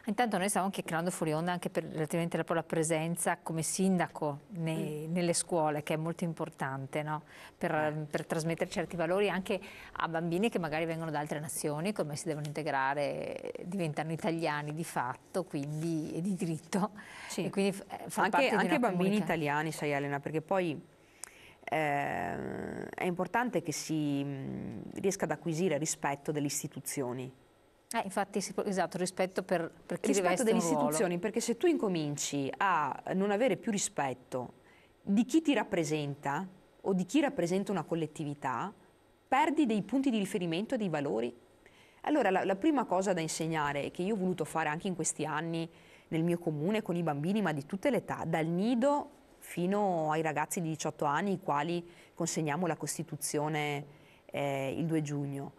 Intanto noi stavamo chiacchierando fuori onda anche relativamente alla presenza come sindaco nelle scuole, che è molto importante, no? Per trasmettere certi valori anche a bambini che magari vengono da altre nazioni, come si devono integrare, diventano italiani di fatto, quindi e di diritto. Sì. E quindi far parte di Anche una i bambini comunità. italiani, sai Elena, perché poi è importante che si riesca ad acquisire rispetto delle istituzioni. Infatti, esatto, rispetto per chi Rispetto riveste delle un ruolo. istituzioni, perché se tu incominci a non avere più rispetto di chi ti rappresenta o di chi rappresenta una collettività, perdi dei punti di riferimento e dei valori. Allora la prima cosa da insegnare, che io ho voluto fare anche in questi anni nel mio comune con i bambini, ma di tutte le età, dal nido fino ai ragazzi di 18 anni, i quali consegniamo la Costituzione il 2 giugno.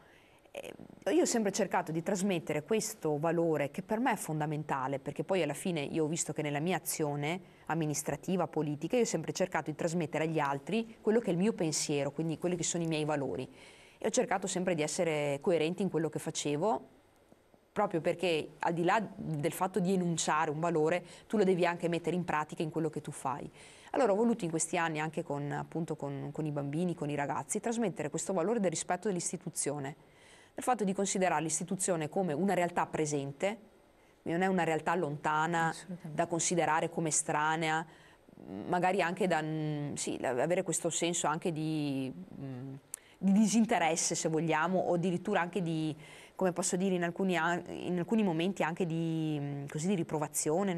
Io ho sempre cercato di trasmettere questo valore che per me è fondamentale, perché poi alla fine io ho visto che nella mia azione amministrativa, politica, io ho sempre cercato di trasmettere agli altri quello che è il mio pensiero, quindi quelli che sono i miei valori. E ho cercato sempre di essere coerente in quello che facevo, proprio perché al di là del fatto di enunciare un valore, tu lo devi anche mettere in pratica in quello che tu fai. Allora ho voluto in questi anni, anche appunto con i bambini, con i ragazzi, trasmettere questo valore del rispetto dell'istituzione, del fatto di considerare l'istituzione come una realtà presente, non è una realtà lontana da considerare come estranea, magari anche da avere questo senso anche di disinteresse, se vogliamo, o addirittura anche di, come posso dire, in alcuni momenti anche così, di riprovazione.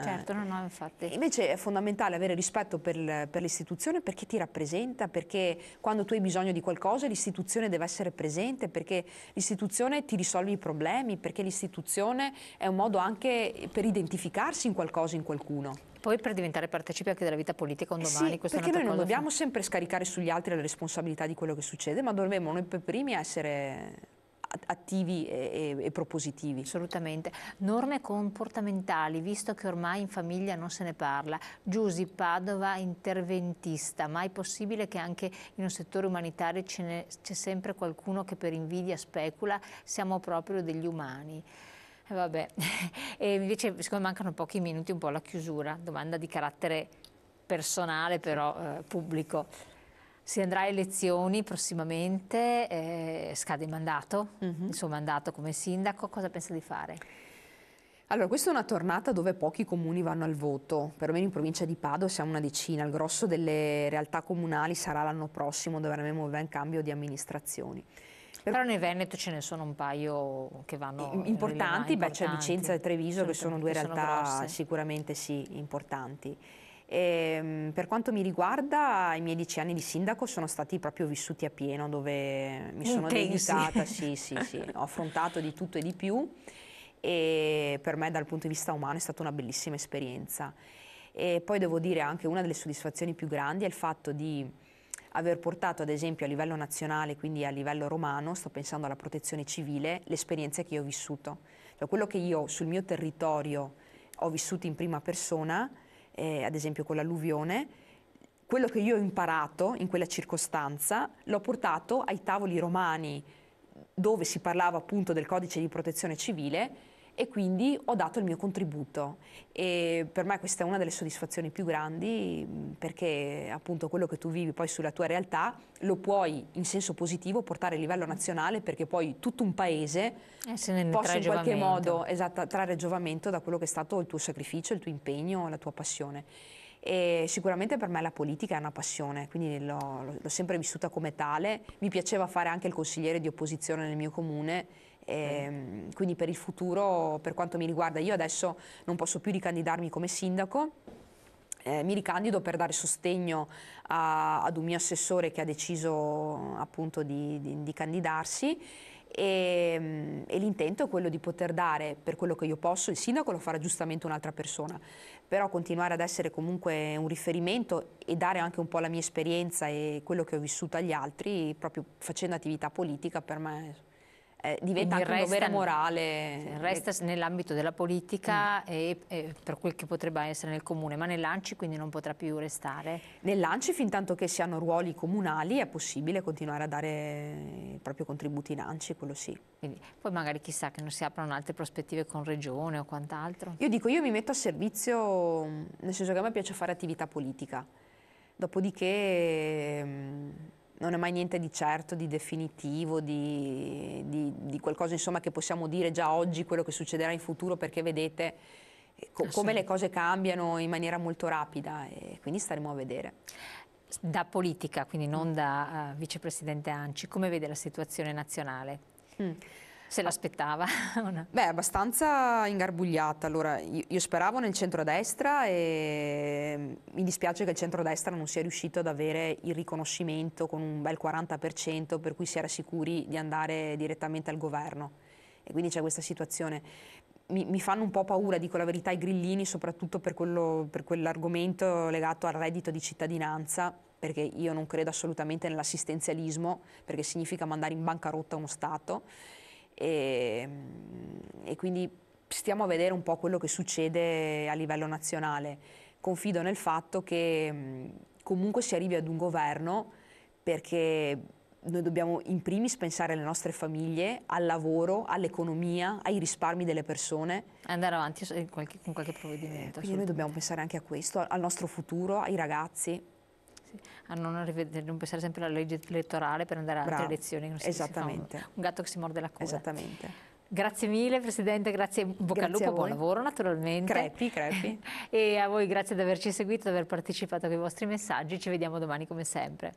Certo, no, infatti. Invece è fondamentale avere rispetto per l'istituzione, perché ti rappresenta, perché quando tu hai bisogno di qualcosa l'istituzione deve essere presente, perché l'istituzione ti risolve i problemi, perché l'istituzione è un modo anche per identificarsi in qualcosa, in qualcuno. Poi per diventare partecipi anche della vita politica un domani, Sì, questa è perché noi un'altra non cosa. dobbiamo sempre scaricare sugli altri la responsabilità di quello che succede, ma dovremmo noi per primi essere attivi e propositivi. Assolutamente. Norme comportamentali, visto che ormai in famiglia non se ne parla. Giusy Padova, interventista, ma è possibile che anche in un settore umanitario c'è sempre qualcuno che per invidia specula? Siamo proprio degli umani. Vabbè, e invece siccome mancano pochi minuti un po' alla chiusura, domanda di carattere personale però pubblico. Si andrà a elezioni prossimamente, scade il mandato, il suo mandato come sindaco, cosa pensa di fare? Allora, questa è una tornata dove pochi comuni vanno al voto, perlomeno in provincia di Padova siamo una decina, il grosso delle realtà comunali sarà l'anno prossimo dove avremo ben cambio di amministrazioni. Però nel Veneto ce ne sono un paio che vanno importanti, beh, c'è Vicenza e Treviso che sono due realtà grosse. sicuramente sì, importanti. Per quanto mi riguarda, i miei 10 anni di sindaco sono stati proprio vissuti a pieno, dove mi sono dedicata, sì, ho affrontato di tutto e di più, e per me dal punto di vista umano è stata una bellissima esperienza. E poi devo dire anche una delle soddisfazioni più grandi è il fatto di aver portato ad esempio a livello nazionale, quindi a livello romano, sto pensando alla protezione civile, le esperienze che io ho vissuto. Cioè quello che io sul mio territorio ho vissuto in prima persona, ad esempio con l'alluvione, quello che io ho imparato in quella circostanza l'ho portato ai tavoli romani dove si parlava appunto del codice di protezione civile, e quindi ho dato il mio contributo, e per me questa è una delle soddisfazioni più grandi, perché appunto quello che tu vivi poi sulla tua realtà lo puoi in senso positivo portare a livello nazionale, perché poi tutto un paese possa in qualche modo trarre giovamento da quello che è stato il tuo sacrificio, il tuo impegno, la tua passione. E sicuramente per me la politica è una passione, quindi l'ho sempre vissuta come tale. Mi piaceva fare anche il consigliere di opposizione nel mio comune, quindi per il futuro, per quanto mi riguarda, io adesso non posso più ricandidarmi come sindaco. Mi ricandido per dare sostegno ad un mio assessore che ha deciso appunto di candidarsi, e l'intento è quello di poter dare, per quello che io posso, il sindaco lo farà giustamente un'altra persona, però continuare ad essere comunque un riferimento e dare anche un po' la mia esperienza e quello che ho vissuto agli altri, proprio facendo attività politica, per me diventa anche un dovere morale. Resta nell'ambito della politica e per quel che potrebbe essere nel comune, ma nell'ANCI quindi non potrà più restare? Nell'ANCI, fin tanto che si hanno ruoli comunali, è possibile continuare a dare il proprio contributo in ANCI, quello sì. Quindi, poi magari chissà che non si aprono altre prospettive con Regione o quant'altro? Io mi metto a servizio, nel senso che a me piace fare attività politica, dopodiché non è mai niente di certo, di definitivo, di qualcosa insomma che possiamo dire già oggi quello che succederà in futuro, perché vedete come le cose cambiano in maniera molto rapida e quindi staremo a vedere. Da politica, quindi non da vicepresidente ANCI, come vede la situazione nazionale? Se l'aspettava? No? Beh, abbastanza ingarbugliata. Allora, io speravo nel centrodestra e mi dispiace che il centrodestra non sia riuscito ad avere il riconoscimento con un bel 40%, per cui si era sicuri di andare direttamente al governo. E quindi c'è questa situazione. Mi fanno un po' paura, dico la verità, i grillini, soprattutto per quell'argomento legato al reddito di cittadinanza, perché io non credo assolutamente nell'assistenzialismo, perché significa mandare in bancarotta uno Stato. E quindi stiamo a vedere un po' quello che succede a livello nazionale. Confido nel fatto che comunque si arrivi ad un governo, perché noi dobbiamo in primis pensare alle nostre famiglie, al lavoro, all'economia, ai risparmi delle persone. Andare avanti con qualche provvedimento. Quindi noi dobbiamo pensare anche a questo, al nostro futuro, ai ragazzi. A non pensare sempre alla legge elettorale per andare a altre elezioni. Esattamente. Un gatto che si morde la coda. Esattamente. Grazie mille Presidente, grazie, bocca al lupo, buon lavoro naturalmente. Crepi. E a voi grazie di averci seguito, di aver partecipato con i vostri messaggi, ci vediamo domani come sempre.